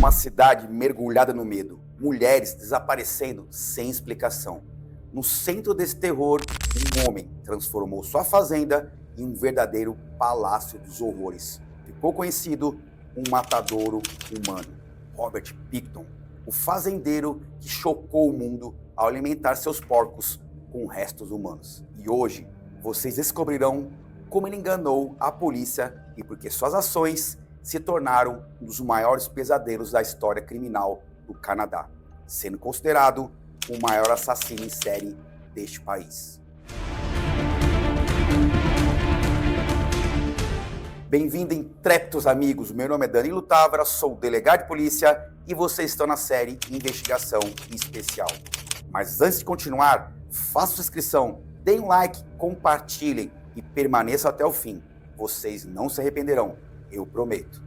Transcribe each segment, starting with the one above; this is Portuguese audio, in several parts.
Uma cidade mergulhada no medo. Mulheres desaparecendo sem explicação. No centro desse terror, um homem transformou sua fazenda em um verdadeiro palácio dos horrores. Ficou conhecido um matadouro humano, Robert Pickton, o fazendeiro que chocou o mundo ao alimentar seus porcos com restos humanos. E hoje, vocês descobrirão como ele enganou a polícia e porque suas ações se tornaram um dos maiores pesadelos da história criminal do Canadá, sendo considerado o maior assassino em série deste país. Bem-vindo, intrépidos amigos, meu nome é Danilo Távora, sou delegado de polícia e vocês estão na série Investigação Especial. Mas antes de continuar, faça sua inscrição, deem um like, compartilhem e permaneçam até o fim. Vocês não se arrependerão, eu prometo.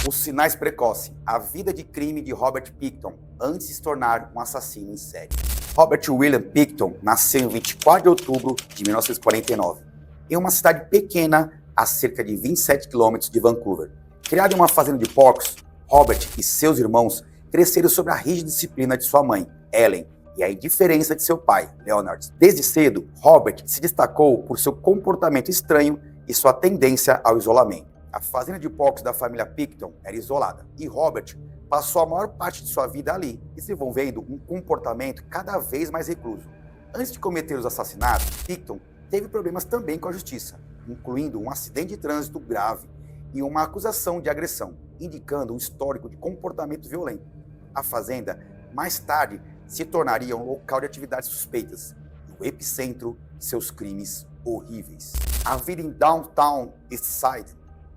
Os sinais precoces, a vida de crime de Robert Pickton antes de se tornar um assassino em série. Robert William Pickton nasceu em 24 de outubro de 1949, em uma cidade pequena a cerca de 27 quilômetros de Vancouver. Criado em uma fazenda de porcos, Robert e seus irmãos cresceram sob a rígida disciplina de sua mãe, Ellen, e a indiferença de seu pai, Leonard. Desde cedo, Robert se destacou por seu comportamento estranho e sua tendência ao isolamento. A fazenda de porcos da família Pickton era isolada e Robert passou a maior parte de sua vida ali, desenvolvendo um comportamento cada vez mais recluso. Antes de cometer os assassinatos, Pickton teve problemas também com a justiça, incluindo um acidente de trânsito grave e uma acusação de agressão, indicando um histórico de comportamento violento. A fazenda, mais tarde, se tornaria um local de atividades suspeitas e o epicentro de seus crimes horríveis. A vida em Downtown Eastside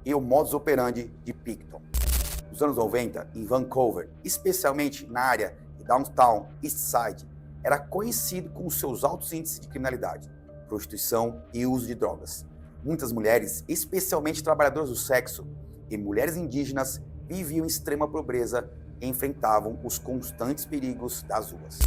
e o modus operandi de Pickton. Nos anos 90, em Vancouver, especialmente na área de Downtown Eastside, era conhecido com seus altos índices de criminalidade, prostituição e uso de drogas. Muitas mulheres, especialmente trabalhadoras do sexo e mulheres indígenas, viviam em extrema pobreza e enfrentavam os constantes perigos das ruas.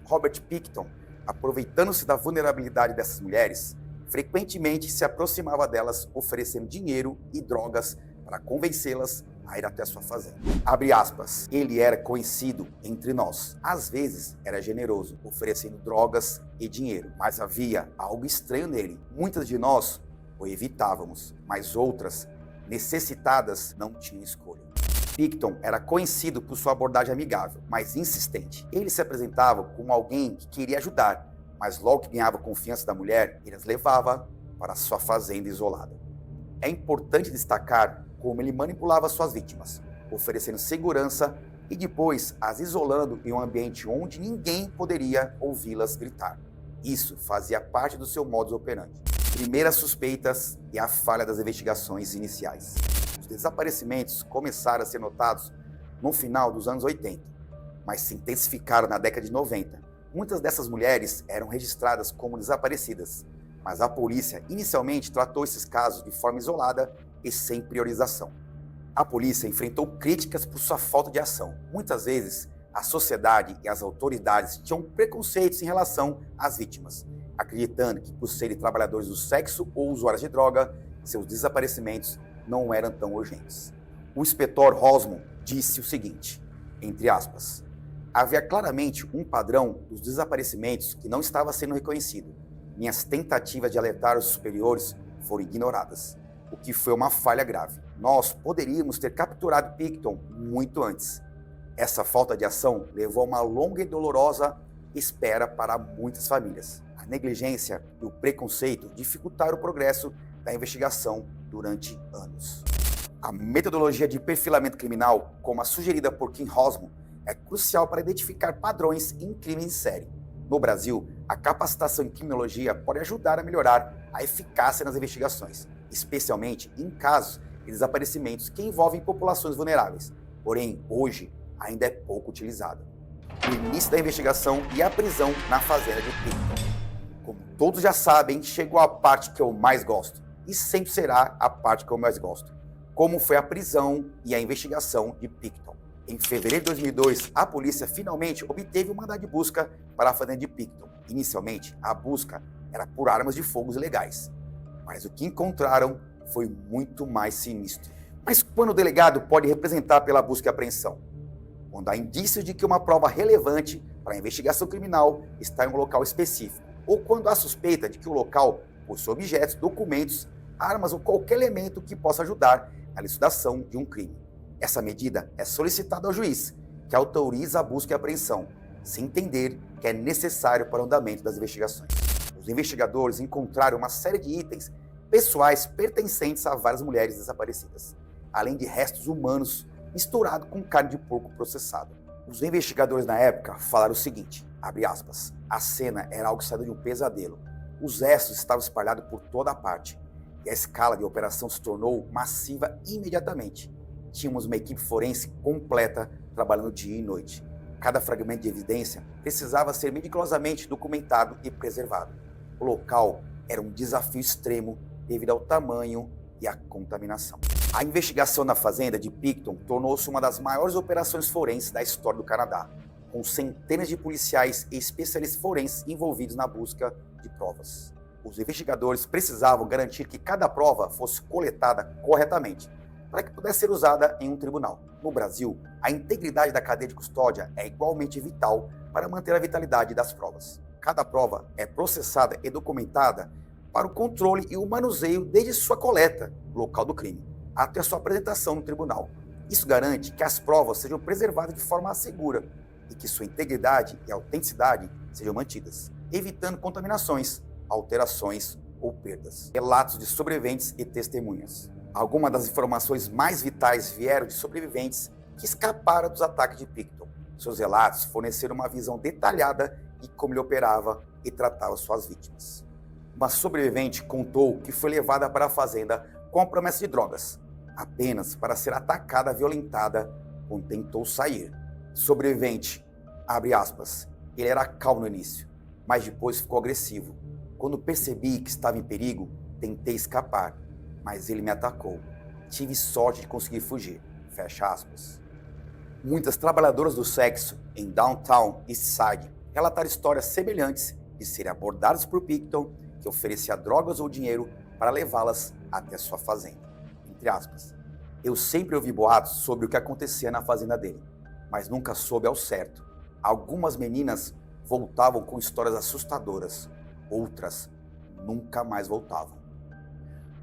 Robert Pickton, aproveitando-se da vulnerabilidade dessas mulheres, frequentemente se aproximava delas oferecendo dinheiro e drogas para convencê-las a ir até sua fazenda. Abre aspas, ele era conhecido entre nós. Às vezes era generoso, oferecendo drogas e dinheiro, mas havia algo estranho nele. Muitas de nós o evitávamos, mas outras, necessitadas, não tinham escolha. Pickton era conhecido por sua abordagem amigável, mas insistente. Ele se apresentava como alguém que queria ajudar, mas logo que ganhava a confiança da mulher, ele as levava para sua fazenda isolada. É importante destacar como ele manipulava suas vítimas, oferecendo segurança e depois as isolando em um ambiente onde ninguém poderia ouvi-las gritar. Isso fazia parte do seu modus operandi. Primeiras suspeitas e a falha das investigações iniciais. Os desaparecimentos começaram a ser notados no final dos anos 80, mas se intensificaram na década de 90. Muitas dessas mulheres eram registradas como desaparecidas, mas a polícia inicialmente tratou esses casos de forma isolada e sem priorização. A polícia enfrentou críticas por sua falta de ação. Muitas vezes, a sociedade e as autoridades tinham preconceitos em relação às vítimas, acreditando que, por serem trabalhadores do sexo ou usuários de droga, seus desaparecimentos não eram tão urgentes. O inspetor Rosman disse o seguinte, entre aspas, havia claramente um padrão dos desaparecimentos que não estava sendo reconhecido. Minhas tentativas de alertar os superiores foram ignoradas, o que foi uma falha grave. Nós poderíamos ter capturado Pickton muito antes. Essa falta de ação levou a uma longa e dolorosa espera para muitas famílias. A negligência e o preconceito dificultaram o progresso da investigação durante anos. A metodologia de perfilamento criminal, como a sugerida por Kim Rosman, é crucial para identificar padrões em crimes em série. No Brasil, a capacitação em criminologia pode ajudar a melhorar a eficácia nas investigações, especialmente em casos de desaparecimentos que envolvem populações vulneráveis. Porém, hoje, ainda é pouco utilizada. O início da investigação e a prisão na fazenda de Pickton. Como todos já sabem, chegou a parte que eu mais gosto, e sempre será a parte que eu mais gosto. Como foi a prisão e a investigação de Pickton. Em fevereiro de 2002, a polícia finalmente obteve um mandado de busca para a fazenda de Pickton. Inicialmente, a busca era por armas de fogo ilegais, mas o que encontraram foi muito mais sinistro. Mas quando o delegado pode representar pela busca e apreensão? Quando há indícios de que uma prova relevante para a investigação criminal está em um local específico, ou quando há suspeita de que o local possui objetos, documentos, armas ou qualquer elemento que possa ajudar na elucidação de um crime. Essa medida é solicitada ao juiz, que autoriza a busca e apreensão, se entender que é necessário para o andamento das investigações. Os investigadores encontraram uma série de itens pessoais pertencentes a várias mulheres desaparecidas, além de restos humanos misturados com carne de porco processada. Os investigadores na época falaram o seguinte, abre aspas, a cena era algo saído de um pesadelo. Os restos estavam espalhados por toda a parte, e a escala de operação se tornou massiva imediatamente. Tínhamos uma equipe forense completa trabalhando dia e noite. Cada fragmento de evidência precisava ser meticulosamente documentado e preservado. O local era um desafio extremo devido ao tamanho e à contaminação. A investigação na fazenda de Picton tornou-se uma das maiores operações forenses da história do Canadá, com centenas de policiais e especialistas forenses envolvidos na busca de provas. Os investigadores precisavam garantir que cada prova fosse coletada corretamente, para que pudesse ser usada em um tribunal. No Brasil, a integridade da cadeia de custódia é igualmente vital para manter a vitalidade das provas. Cada prova é processada e documentada para o controle e o manuseio desde sua coleta no local do crime, até sua apresentação no tribunal. Isso garante que as provas sejam preservadas de forma segura e que sua integridade e autenticidade sejam mantidas, evitando contaminações, alterações ou perdas. Relatos de sobreviventes e testemunhas. Algumas das informações mais vitais vieram de sobreviventes que escaparam dos ataques de Picton. Seus relatos forneceram uma visão detalhada de como ele operava e tratava suas vítimas. Uma sobrevivente contou que foi levada para a fazenda com a promessa de drogas, apenas para ser atacada, violentada quando tentou sair. Sobrevivente, abre aspas, ele era calmo no início, mas depois ficou agressivo. Quando percebi que estava em perigo, tentei escapar, mas ele me atacou. Tive sorte de conseguir fugir. Fecha aspas. Muitas trabalhadoras do sexo em Downtown Eastside relataram histórias semelhantes de serem abordadas por Picton, que oferecia drogas ou dinheiro para levá-las até sua fazenda. Entre aspas. Eu sempre ouvi boatos sobre o que acontecia na fazenda dele, mas nunca soube ao certo. Algumas meninas voltavam com histórias assustadoras, outras nunca mais voltavam.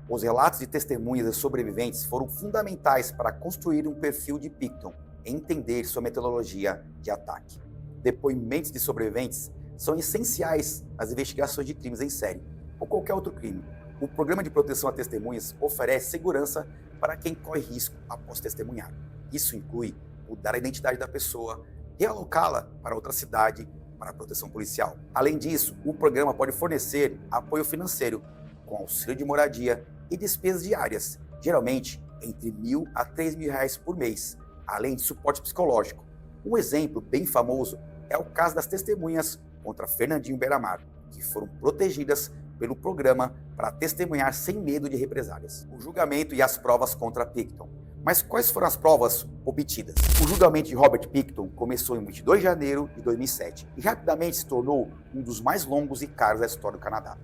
Os relatos de testemunhas e sobreviventes foram fundamentais para construir um perfil de Picton e entender sua metodologia de ataque. Depoimentos de sobreviventes são essenciais nas investigações de crimes em série ou qualquer outro crime. O Programa de Proteção a Testemunhas oferece segurança para quem corre risco após testemunhar. Isso inclui mudar a identidade da pessoa, realocá-la para outra cidade para a proteção policial. Além disso, o programa pode fornecer apoio financeiro, com auxílio de moradia e despesas diárias, geralmente entre R$1.000 a R$3.000 por mês, além de suporte psicológico. Um exemplo bem famoso é o caso das testemunhas contra Fernandinho Beiramar, que foram protegidas pelo programa para testemunhar sem medo de represálias. O julgamento e as provas contra Picton. Mas quais foram as provas obtidas? O julgamento de Robert Picton começou em 22 de janeiro de 2007 e rapidamente se tornou um dos mais longos e caros da história do Canadá.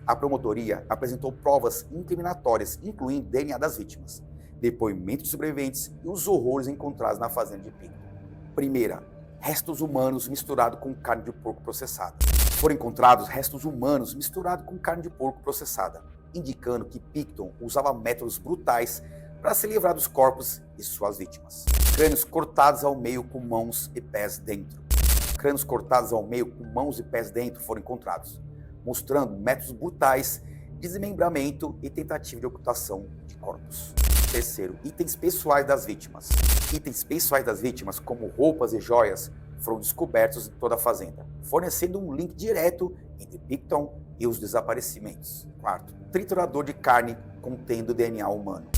A promotoria apresentou provas incriminatórias, incluindo DNA das vítimas, depoimentos de sobreviventes e os horrores encontrados na fazenda de Picton. Primeira, restos humanos misturados com carne de porco processada. Foram encontrados restos humanos misturados com carne de porco processada, indicando que Picton usava métodos brutais para se livrar dos corpos e suas vítimas. Crânios cortados ao meio com mãos e pés dentro. Crânios cortados ao meio com mãos e pés dentro foram encontrados, mostrando métodos brutais de desmembramento e tentativa de ocultação de corpos. Terceiro, itens pessoais das vítimas. Itens pessoais das vítimas, como roupas e joias, foram descobertos em toda a fazenda, fornecendo um link direto entre Picton e os desaparecimentos. Quarto, triturador de carne contendo DNA humano.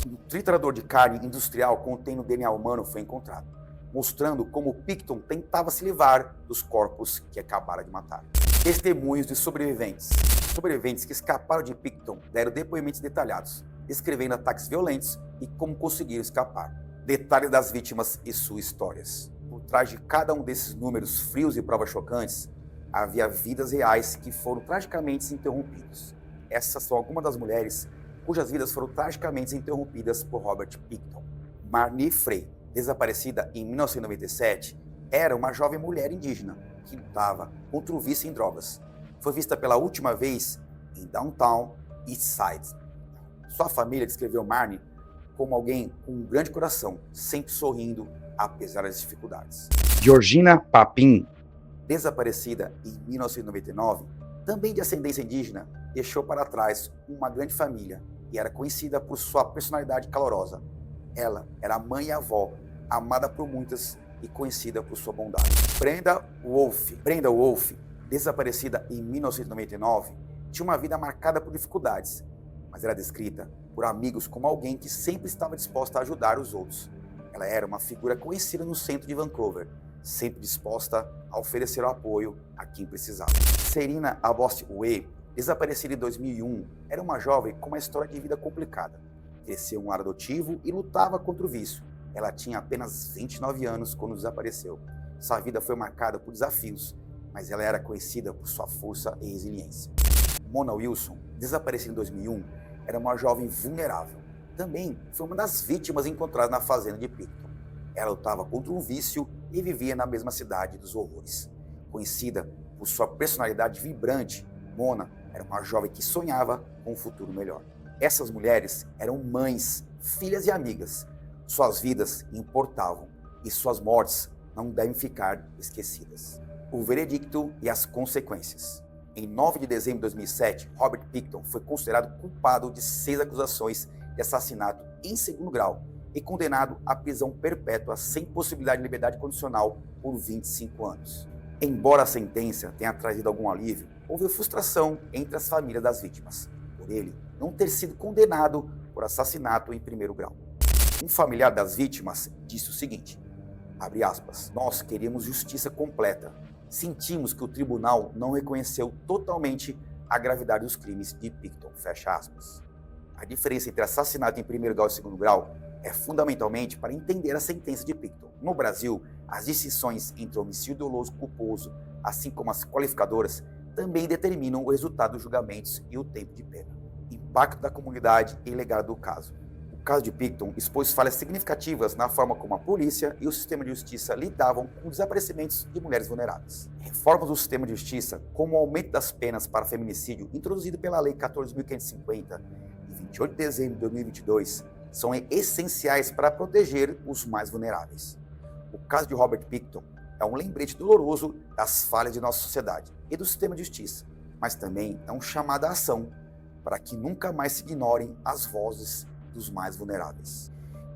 Um triturador de carne industrial contendo DNA humano foi encontrado, mostrando como Picton tentava se livrar dos corpos que acabara de matar. Testemunhos de sobreviventes. Sobreviventes que escaparam de Picton deram depoimentos detalhados, descrevendo ataques violentos e como conseguiram escapar. Detalhes das vítimas e suas histórias. Por trás de cada um desses números frios e provas chocantes, havia vidas reais que foram tragicamente interrompidas. Essas são algumas das mulheres cujas vidas foram tragicamente interrompidas por Robert Pickton. Marnie Frey, desaparecida em 1997, era uma jovem mulher indígena que lutava contra o vício em drogas. Foi vista pela última vez em Downtown East Side. Sua família descreveu Marnie como alguém com um grande coração, sempre sorrindo, apesar das dificuldades. Georgina Papin, desaparecida em 1999, também de ascendência indígena, deixou para trás uma grande família e era conhecida por sua personalidade calorosa. Ela era a mãe e avó, amada por muitas e conhecida por sua bondade. Brenda Wolfe, desaparecida em 1999, tinha uma vida marcada por dificuldades, mas era descrita por amigos como alguém que sempre estava disposta a ajudar os outros. Ela era uma figura conhecida no centro de Vancouver, sempre disposta a oferecer apoio a quem precisava. Serena Abosse-Uwe, desaparecida em 2001, era uma jovem com uma história de vida complicada. Cresceu em um lar adotivo e lutava contra o vício. Ela tinha apenas 29 anos quando desapareceu. Sua vida foi marcada por desafios, mas ela era conhecida por sua força e resiliência. Mona Wilson, desaparecida em 2001, era uma jovem vulnerável. Também foi uma das vítimas encontradas na fazenda de Pickton. Ela lutava contra um vício e vivia na mesma cidade dos horrores. Conhecida por sua personalidade vibrante, Mona era uma jovem que sonhava com um futuro melhor. Essas mulheres eram mães, filhas e amigas. Suas vidas importavam e suas mortes não devem ficar esquecidas. O veredicto e as consequências. Em 9 de dezembro de 2007, Robert Pickton foi considerado culpado de 6 acusações de assassinato em segundo grau e condenado à prisão perpétua sem possibilidade de liberdade condicional por 25 anos. Embora a sentença tenha trazido algum alívio, houve frustração entre as famílias das vítimas, por ele não ter sido condenado por assassinato em primeiro grau. Um familiar das vítimas disse o seguinte, abre aspas, nós queríamos justiça completa. Sentimos que o tribunal não reconheceu totalmente a gravidade dos crimes de Pickton, fecha aspas. A diferença entre assassinato em primeiro grau e segundo grau é fundamentalmente para entender a sentença de Pickton. No Brasil, as distinções entre homicídio doloso culposo, assim como as qualificadoras, também determinam o resultado dos julgamentos e o tempo de pena. Impacto da comunidade e legado do caso. O caso de Pickton expôs falhas significativas na forma como a polícia e o sistema de justiça lidavam com desaparecimentos de mulheres vulneráveis. Reformas do sistema de justiça, como o aumento das penas para feminicídio introduzido pela Lei 14.550 de 28 de dezembro de 2022, são essenciais para proteger os mais vulneráveis. O caso de Robert Pickton é um lembrete doloroso das falhas de nossa sociedade e do sistema de justiça, mas também é um chamado à ação para que nunca mais se ignorem as vozes dos mais vulneráveis.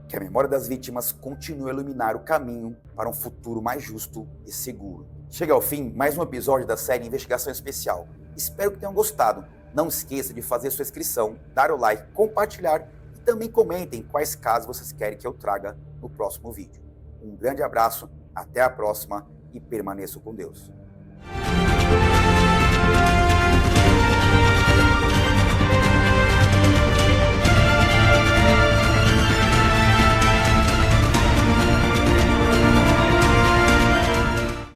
Que a memória das vítimas continue a iluminar o caminho para um futuro mais justo e seguro. Chega ao fim mais um episódio da série Investigação Especial. Espero que tenham gostado. Não esqueça de fazer sua inscrição, dar o like, compartilhar e também comentem quais casos vocês querem que eu traga no próximo vídeo. Um grande abraço, até a próxima e permaneçam com Deus.